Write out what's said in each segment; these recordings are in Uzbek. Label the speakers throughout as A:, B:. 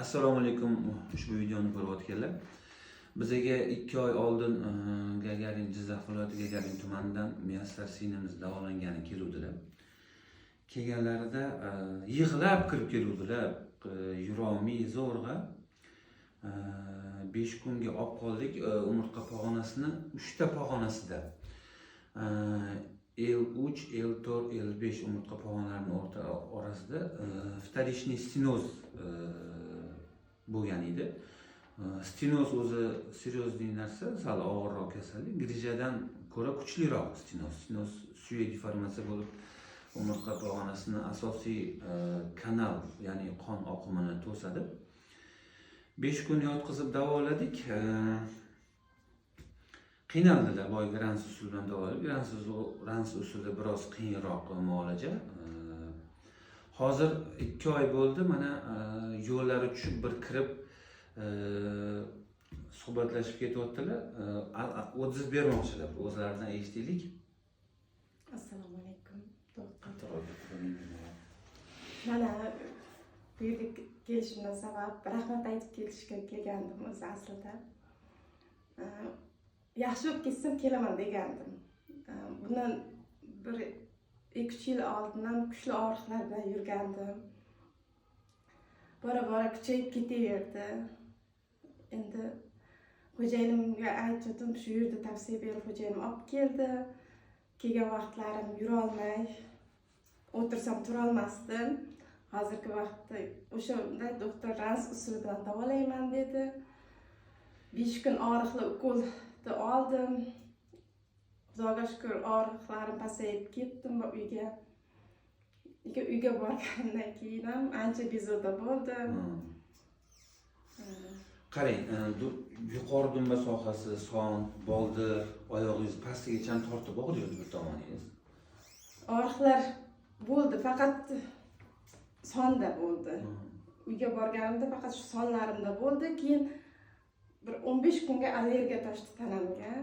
A: Assalomu alaykum, ushbu videoni ko'rayotganlar. Bizaga 2 oy oldin Gagarin Jizzax viloyati Gagarin tumanidan Muyassar sinimiz davolangani keluvdilar. Kelganlarida yig'lab kirib keluvdilar. Yurolmay zo'rg'a 5 kunga olib qoldik. Umurtqa pog'onasini 3 ta pog'onasida L3, L4, L5 umurtqa pog'onalarining orasida вторичный stenoz bo'lgan edi. Stenoz o'zi seriozli narsa, sal og'irroq kasallik. Grijadan ko'ra kuchliroq stenoz. Stenoz suyak deformatsiya bo'lib, umurtqa pog'onasini asosiy kanal, ya'ni qon oqimini to'sadi. 5 kun yotqizib davoladik. Qiynaldilar, boy Grans usuli bilan davoladik. Grans usuli biroz qiyinroq muolaja. Hozir 2 oy bo'ldi, mana yo'llari tushib bir kirib suhbatlashib ketyaptilar. O'tib bermoqchilar, o'zlaridan eshitaylik.
B: Assalomu alaykum. Mana bu yerga kelishimdan sabab rahmat aytib kelishga kelgandim o'zi aslida. Yaxshi bo'lib ketsam kelaman degandim. Bundan 1-2 yil oldindan kuchli og'riqlar bilan yurgandim. Bora kuchayib ketaverdi. Endi xo'jayinimga aytdim, shu yerda tavsiya berib xo'jayinim olib keldi. Kelgan vaqtlarim yurolmay, o'tirsam turolmasdim. Hozirgi vaqtda o'shanda doktor Rans usuli bilan davolayman dedi. 5 kun og'riqli ukolni oldim. Xudoga shukr, og'riqlarim pasayib ketdim va uyga borgandan keyin ham ancha bezovta bo'ldim.
A: Qarang, yuqori dumba sohasi, son, boldir, oyog'ingiz pastigacha tortib og'riydi bir tomoningiz.
B: Og'riqlar bo'ldi, faqat sonda bo'ldi. Uyga borganimda faqat shu sonlarimda bo'ldi, keyin bir 15 kunga allergiya toshdi tanamga.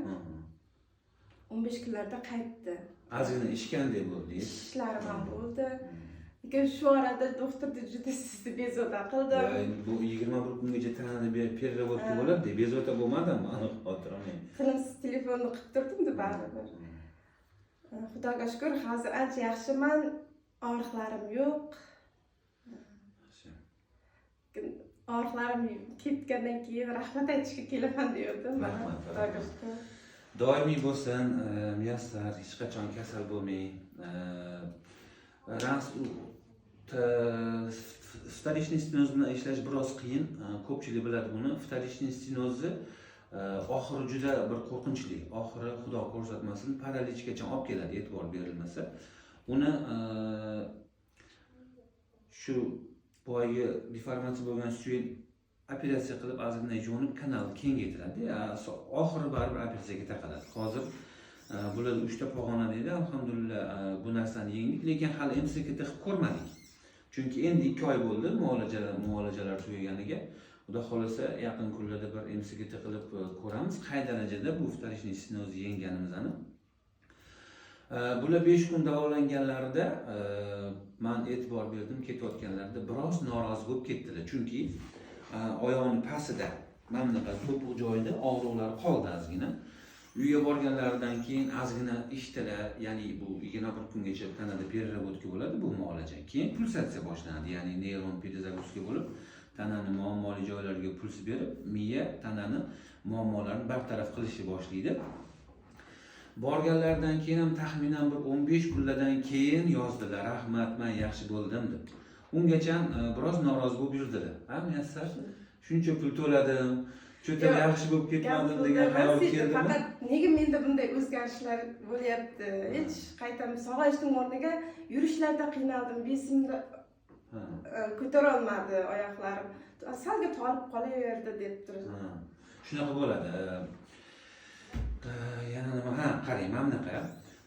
B: 15 kunlarda qaytdi.
A: Ozgina ishganday bo'ldi.
B: Ishlarim ham bo'ldi. Lekin shu orada doktor juda sizni bezovta qildi.
A: Bu 21 kungacha tanani переработка bo'ladi, bezovta bo'lmadimi? Aniq xotiramay.
B: Tinimsiz telefonni qilib turdim-da baribir. Xudoga shukr, hozir ancha yaxshiman. Og'riqlarim yo'q. Og'riqlarim ketgandan keyin rahmat aytishga kelaman degandim. Xudoga shukr.
A: Doimiy bo'lsin, Muyassar hech qachon kasal bo'lmay. Вторичный stenoz bilan ishlash biroz qiyin. Ko'pchilik biladi buni. Вторичный stenozni oxiri juda bir qo'rqinchli. Oxiri Xudo ko'rsatmasin, paralichgacha olib keladi e'tibor berilmasa. Uni shu boyagi deformatsiya bo'lgan suyak operatsiya qilib ozgina yo'nib kanal kengaytiradi. Oxiri baribir operatsiyaga taqaladi. Hozir bular 3 ta pog'ona deydi. Alhamdulillah bu narsani yengdik, lekin hali MCT qilib ko'rmadik. Chunki endi 2 oy bo'ldi muolajalar tugaganiga. Xudo xolasa yaqin kunlarda bir MCT qilib ko'ramiz. Qay darajada bu вторичный stenozni yengganimizni. Bular 5 kun davolanganlarida men e'tibor berdim, ketayotganlarida biroz norozi bo'lib ketdilar. Chunki oyog'ini pastida, mana bunaqa to'piq joyida og'riqlar qoldi ozgina. Uyga borganlaridan keyin ozgina ishtilar, ya'ni bu 21 kungacha tanada переработка bo'ladi bu muolaja. Keyin pulsatsiya boshlanadi, ya'ni neyron перезагрузка bo'lib, tanani muammoli joylariga puls berib, miya tanani muammolarini bartaraf qilishni boshlaydi. Borganlardan keyin ham taxminan bir 15 kunlardan keyin yozdilar, rahmat, men yaxshi bo'ldim deb. Ungacha biroz norozi bo'lib yurdilar. Ha, Muyassar, shuncha pul to'ladim, cho'ta yaxshi bo'lib ketmadim degan xayol keldimi?
B: Faqat nega menda bunday o'zgarishlar bo'lyapti? Hech qaytam sog'ayishning o'rniga yurishlarda qiynaldim, besimda ko'tara olmadi oyoqlarim. Salga tolib qolaverdi deb turdi.
A: Shunaqa bo'ladi. Yana nima? Qarang, mana bunaqa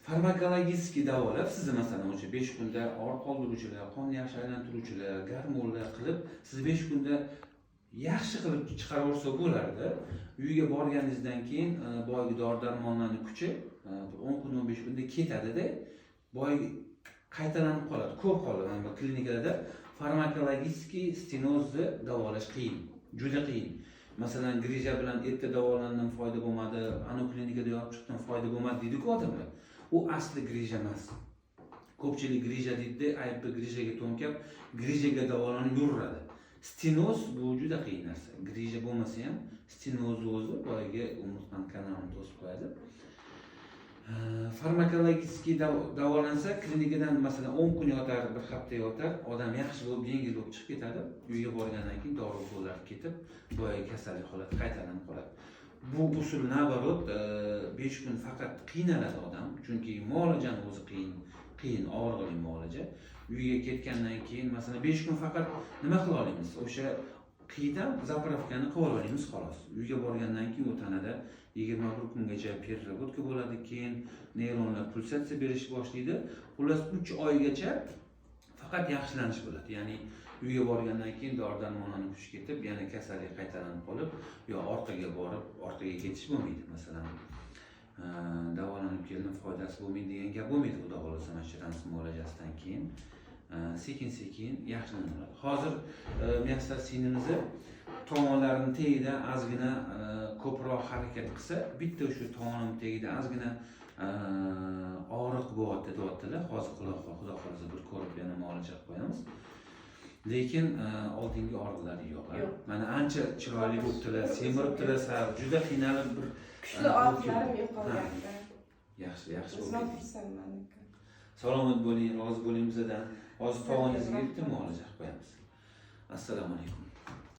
A: farmakologiyatsiy davolab sizni masalan o'sha 5 kunda og'riq qoldiruvchilar, qonni yaxshi aylantiruvchilar, gormonlar qilib siz 5 kunda yaxshi qilib chiqaraversa bo'lardi. Uyga borganingizdan keyin boyagi dori-darmonlarning kuchi 10 kun 15 kunda ketadi-da, boyagi qaytalanib qoladi. Ko'p holda mana bu klinikalarda Farmakologiskiy stenozni davolash qiyin, juda qiyin. Masalan, grija bilan erta davolandim, foyda bo'lmadi, ana klinikada yopib chiqdim, foyda bo'lmadi deydi-ku odamlar. U asli grija emas. Ko'pchilik grija deydi, aybni grijaga to'nkab, grijaga davolanib yuraveradi. Stenoz bu juda qiyin narsa. Grija bo'lmasa ham stenozni o'zi boyagi umurtqani kanalini to'sib qo'yadi. Farmakologiskiy davolansa, klinikadan masalan 10 kun yotar, bir hafta yotar, odam yaxshi bo'lib, yengil bo'lib chiqib ketadi. Uyga borgandan keyin dori-dorilar ketib, boyagi kasallik holati qaytalanib qoladi. Bu usul nabarot 5 kun faqat qiynaladi odam, chunki muolajani o'zi qiyin, og'riqli muolaja. Uyga ketgandan keyin masalan 5 kun faqat nima qila olamiz? O'sha qiyidan zapravkani qilib olamiz xolos. Uyga borgandan keyin u tanada 21 kungacha переработка bo'ladi, keyin neyronlar pulsatsiya berish boshlaydi. Xullas 3 oygacha faqat yaxshilanish bo'ladi. Ya'ni uyga borgandan keyin dori-darmonlarni kuch ketib, yana kasallik qaytalanib qolib, yo orqaga borib, orqaga ketish bo'lmaydi. Masalan, davolanib keldim, foydasi bo'lmaydi degan gap bo'lmaydi. Xudo xolasa mana shu trans muolajasidan keyin sekin-sekin yaxshilanadi. Hozir miyastar sinimizni tomonlarini tagida ozgina ko'proq harakat qilsa, bitta o'sha tomonim tagida ozgina og'riq bo'lyapti deyaptilar. Hozir xudo xolasa bir ko'rib yana muolaja qilib qo'yamiz. Lekin oldingi og'riqlari yo'q. Mana ancha chiroyli bo'libdilar, semiribdilar, juda qiynalib bir
B: kuchli og'riqlarim yo'qolgandi.
A: Yaxshi
B: O'zim
A: bo'ldi.
B: xursandman.
A: Salomat bo'ling, rozi bo'ling bizdan. Hozir tovoningizga bitta muolaja qilib qo'yamiz. Assalomu alaykum.